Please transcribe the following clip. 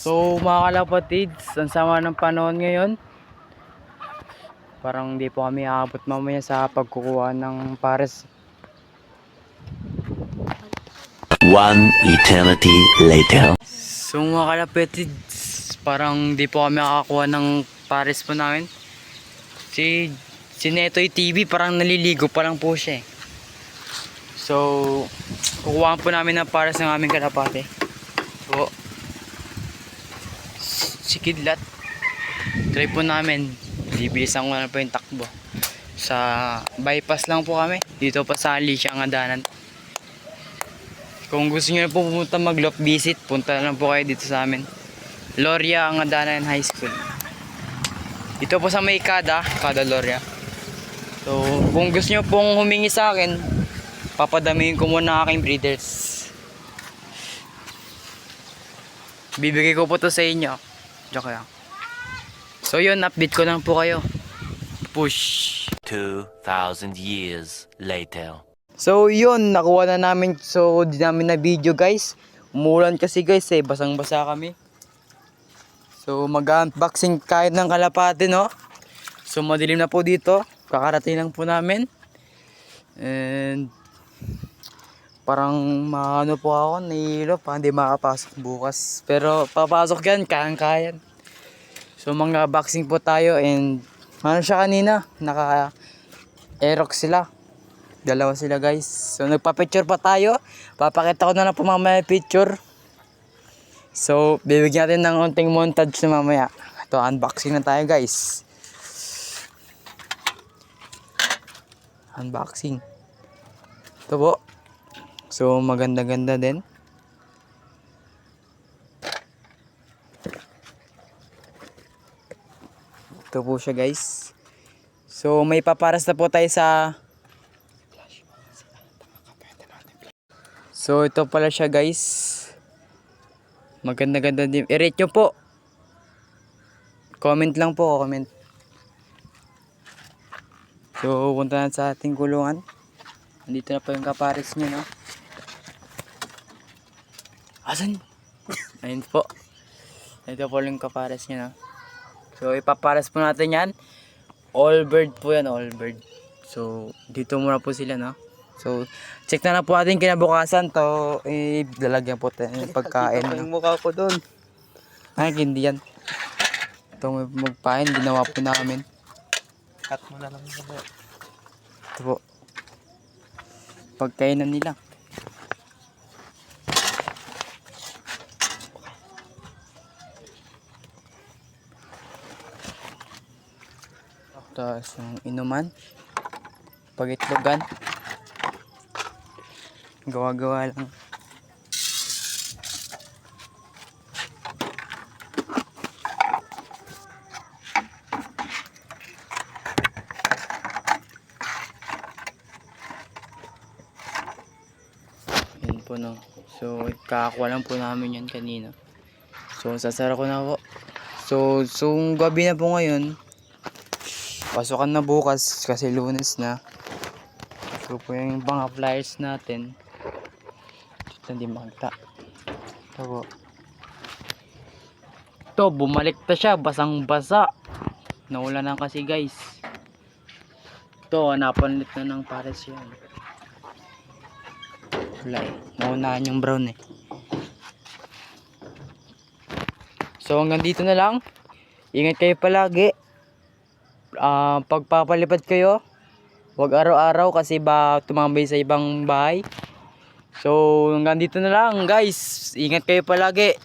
So mga kalapatids, ang sama ng panahon ngayon. Parang hindi po kami aabot mamaya sa pagkukuha ng pares. One eternity later. So mga kalapatids, parang hindi po kami makakakuha ng pares po namin. Si Netoy TV parang naliligo pa lang po siya eh. So kukuha po namin ng pares ng aming kalapate. So si Kidlat, try po namin. Bibilisan ko na po yung takbo. Sa bypass lang po kami. Dito pa sa Alicia ang adanan. Kung gusto nyo na po pumunta mag-loft visit, punta na lang po kayo dito sa amin. Loria ang adanan high school. Dito po sa may Kada Loria. So kung gusto nyo pong humingi sa akin, papadamihin ko muna aking breeders. Bibigay ko po to sa inyo. Joke lang. So yun, update ko lang po kayo. Push. 2,000 years later. So yun, nakuha na namin. So di namin na video guys. Umulan kasi guys eh, basang basa kami. So mag-unboxing kahit ng kalapate no. So madilim na po dito. Kakarating lang po namin. And parang maano po ako, nahihilo pa, hindi makapasok bukas. Pero papasok yan, kayang-kayan. So mga boxing po tayo and ano siya kanina, naka-aerox sila. Dalawa sila guys. So nagpa-picture pa tayo. Papakita ko na lang po mamaya picture. So bibigyan natin ng unting montage na mamaya. Ito, unboxing na tayo guys. Unboxing. Ito po. So maganda-ganda din. Ito po siya guys. So may paparas na po tayo sa... So ito pala siya guys. Maganda-ganda din. I-rate nyo po. Comment lang po, comment. So punta na sa ating kulungan. Andito na po yung kapares nyo no. Asan? Ayun po. Ito po yung kapares nyo no. So ipapares po natin yan. All bird po yan, all bird. So dito muna po sila no. So check na lang po natin kinabukasan to. Lalagyan po tayo ng pagkain no? Yung mukha ko doon. Ay hindi yan. Itong magpain, ginawa po namin. Cut mo na lang ito. Ito po. Pagkainan nila. Tapos yung inuman, pagitlogan, gawa-gawa lang. Yan po no. So kakakuha lang po namin yan kanina. So sasara ko na po. So gabi na po ngayon. Pasukan na bukas kasi Lunes na. So po yung mga flyers natin. Dito hindi makita. Ito po. Ito, bumalik na siya. Basang basa. Naulan na kasi guys. Ito, napanlit na ng pares yan. Wala eh. Naunahan yung brown eh. So hanggang dito na lang. Ingat kayo palagi. Pagpapalipad kayo, wag araw-araw kasi ba tumambay sa ibang bahay. So hanggang dito na lang guys, ingat kayo palagi.